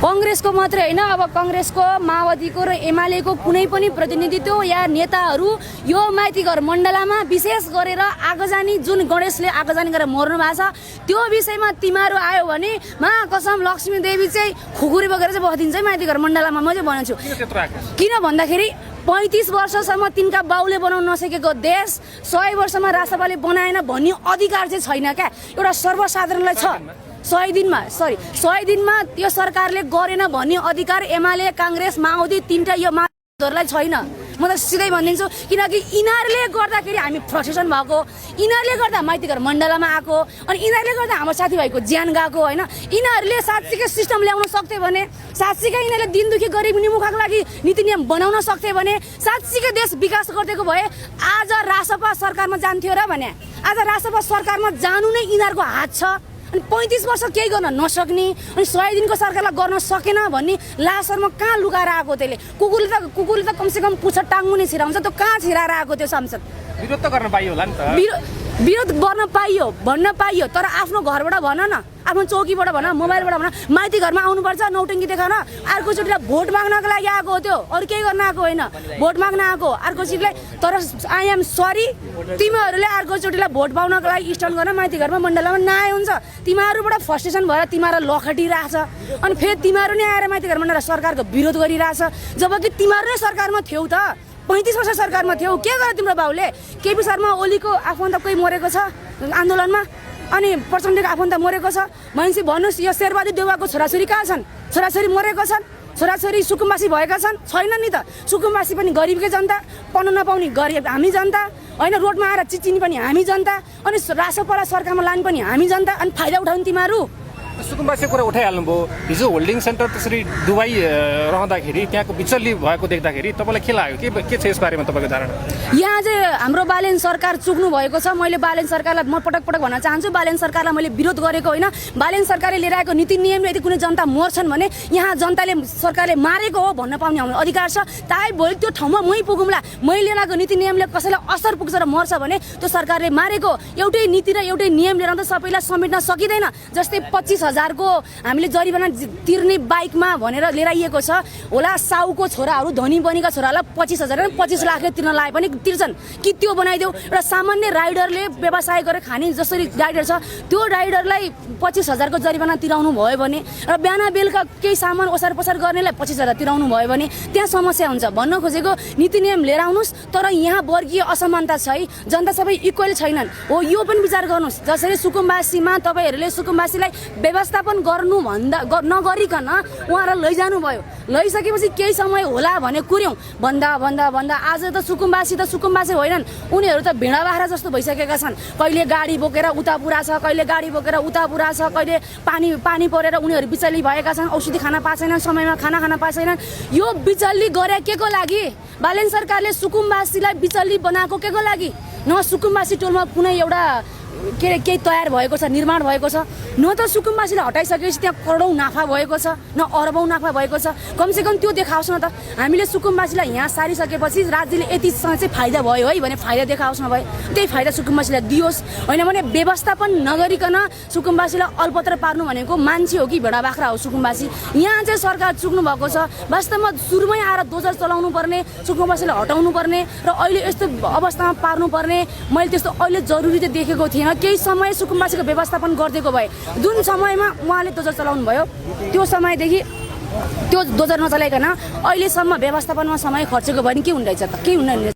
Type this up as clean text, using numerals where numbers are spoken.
कांग्रेसको मात्रै हैन, अब कांग्रेसको, माओवादीको र एमालेको कुनै पनि प्रतिनिधित्व या नेताहरू यो माइतीघर मण्डलामा विशेष गरेर आगोजानी, जुन गणेशले आगोजानी गरेर मर्नु भएको छ त्यो विषयमा तिमीहरू आयो भने महाकसम लक्ष्मी देवी चाहिँ खुकुरी बोकेर चाहिँ बस्दिन्छ है माइतीघर मण्डलामा। म चाहिँ भन्छु किन भन्दाखेरि 35 वर्षसम्म तिनका बाउले बनाउन नसकेको देश 100 वर्षमा राष्ट्रपाले बनाएन भन्ने अधिकार चाहिँ छैन क्या, एउटा सर्वसाधारणलाई छ। 100 दिनमा त्यो सरकारले गरेन भन्ने अधिकार एमाले, कांग्रेस, माओवादी तीनटा यो माओवादीहरुलाई छैन। म त सिधै भनिदिन्छु, किनकि यिनीहरूले गर्दाखेरि हामी फ्रस्ट्रेसन भएको, यिनीहरूले गर्दा माइतीघर मण्डलामा आएको, अनि यिनीहरूले गर्दा हाम्रो साथीभाइको ज्यान गएको हैन। यिनीहरूले साँच्चीकै सिस्टम ल्याउन सक्थे भने, साँच्चीकै यिनीहरूले दिन दुखी गरिब निमुखाको लागि नीति नियम बनाउन सक्थे भने, साँच्चीकै देश विकास गरिदिएको भए आज रासपा सरकारमा जान्थ्यो र भने। आज रासपा सरकारमा जानु नै यिनीहरूको हात छ। अनि 35 वर्ष केही गर्न नसक्ने, अनि 100 दिनको सरकारलाई गर्न सकेन भन्ने लासरमा कहाँ लुकाएर आएको त्यसले? कुकुरले त कमसेकम पुच्छर टाङ्गु नै छिराउँछ, त्यो कहाँ छिराएर आएको त्यो सांसद? विरोध त गर्न पाइयो होला नि त। विरोध गर्न पाइयो, भन्न पाइयो, तर आफ्नो घरबाट भन न, आफ्नो चौकीबाट भन, मोबाइलबाट भन। माइती घरमा आउनुपर्छ नौटङ्की देखाउन। अर्कोचोटिलाई भोट माग्नको लागि आएको हो, त्यो अरू केही गर्न आएको होइन, भोट माग्न आएको अर्कोचोटिलाई। तर आई एम सरी, तिमीहरूले अर्कोचोटिलाई भोट पाउनको लागि स्ट्यान्ड गर्न माइती घरमा मण्डलमा नआए हुन्छ। तिमीहरूबाट फ्रस्ट्रेसन भएर तिमीहरू लखटिरहेछ, अनि फेरि तिमीहरू नै आएर माइती घर मण्डल सरकारको विरोध गरिरहेछ, जबकि तिमीहरू नै सरकारमा थियौ त। 35 वर्ष सरकारमा थियौ, के गर्यो तिम्रो बाउले? केपी शर्मा ओलीको आफन्त कोही मरेको छ आन्दोलनमा, अनि प्रचण्डको आफन्त मरेको छ। मान्छे भन्नुहोस्, यो शेरबहादुर देउवाको छोराछोरी कहाँ छन्? छोराछोरी मरेको छन्, छोराछोरी सुकुम्बासी भएका छन्? छैन नि त। सुकुम्बासी पनि गरिबकै जनता, पढ्न नपाउने गरिब हामी जनता होइन, रोडमा आएर चिचिनी पनि हामी जनता, अनि रासपाला सरकारमा लाने पनि हामी जनता, अनि फाइदा उठाउने तिमीहरू। सुकुम्बासीको कुरा उठाइहाल्नुभयो। हिजो होल्डिङ सेन्टर त्यसरी दुबई रहँदाखेरि त्यहाँको बिचल्ली भएको देख्दाखेरि तपाईँलाई के लाग्यो? के छ यस बारेमा तपाईँको धारणा? यहाँ चाहिँ हाम्रो बालेन सरकार चुक्नु भएको छ। मैले बालेन सरकारलाई म पटक भन्न चाहन्छु, बालेन सरकारलाई मैले विरोध गरेको होइन। बालेन सरकारले लिएर आएको नीति नियमले यदि कुनै जनता मर्छन् भने यहाँ जनताले सरकारले मारेको हो भन्न पाउने हाम्रो अधिकार छ। ताई भोलि त्यो ठाउँमा मै पुगौँला, मैले लिएर आएको नीति नियमले कसैलाई असर पुग्छ र मर्छ भने त्यो सरकारले मारेको। एउटै नीति र एउटै नियम लिएर त सबैलाई समेट्न सकिँदैन। जस्तै 25,000 को हामीले जरिवाना तिर्ने बाइकमा भनेर लिएर आइएको छ होला। साउको छोराहरू, धनी बनीका छोरालाई 25,000 25 लाखले तिर्न लाए पनि तिर्छन् कि त्यो बनाइदेऊ। र सामान्य राइडरले व्यवसाय गरेर खाने जसरी राइडर छ त्यो राइडरलाई 25,000 को जरिवाना तिराउनु भयो भने, र बिहान बेलुका केही सामान ओसार पसार गर्नेलाई 25,000 तिराउनु भयो भने त्यहाँ समस्या हुन्छ। भन्न खोजेको नीति नियम लिएर आउनुहोस्, तर यहाँ वर्गीय असमानता छ है, जनता सबै इक्वल छैनन् हो, यो पनि विचार गर्नुहोस्। जसरी सुकुम्बासीमा तपाईँहरूले सुकुम्बासीलाई व्यवस्थापन गर्नु नगरिकन उहाँलाई लैजानु भयो, लैसकेपछि केही समय होला भने कुर्यौँ भन्दा आज त सुकुम्बासी होइनन्, उनीहरू त भेडा बाख्रा जस्तो भइसकेका छन्। कहिले गाडी बोकेर उता पुरा छ, कहिले गाडी बोकेर उता पुरा छ, कहिले पानी परेर उनीहरू बिचल्ली भएका छन्, औषधि खाना पाएनन्, समयमा खाना खान पाएनन्। यो बिचल्ली गरे के को लागि? बालेन सरकारले सुकुम्बासीलाई बिचल्ली बनाएको के को लागि? न सुकुम्बासी टोलमा कुनै एउटा केही तयार भएको छ, निर्माण भएको छ, न त सुकुम्बासीलाई हटाइसकेपछि त्यहाँ करोडौँ नाफा भएको छ, न अरबौँ नाफा भएको छ। कमसेकम त्यो देखाओस् न त। हामीले सुकुम्बासीलाई यहाँ सारिसकेपछि राज्यले यतिसँग चाहिँ फाइदा भयो है भने फाइदा देखाओस् न। भयो त्यही फाइदा सुकुम्बासीलाई दियोस्, होइन भने व्यवस्थापन नगरिकन सुकुम्बासीलाई अल्पत्र पार्नु भनेको मान्छे हो कि भेडा बाख्रा हो सुकुम्बासी? यहाँ चाहिँ सरकार चुक्नु भएको छ। वास्तवमा सुरुमै आएर दोजर चलाउनु पर्ने, सुकुम्बासीलाई हटाउनु पर्ने र अहिले यस्तो अवस्थामा पार्नु पर्ने, मैले त्यस्तो अहिले जरुरी चाहिँ देखेको थिएन। केही समय सुकुम्बासीको व्यवस्थापन गरिदिएको भए, जुन समयमा उहाँले दोजर चलाउनु भयो त्यो समयदेखि त्यो दोजर नचलाइकन अहिलेसम्म व्यवस्थापनमा समय खर्चेको भयो नि के हुँदैछ त? केही हुँदैन।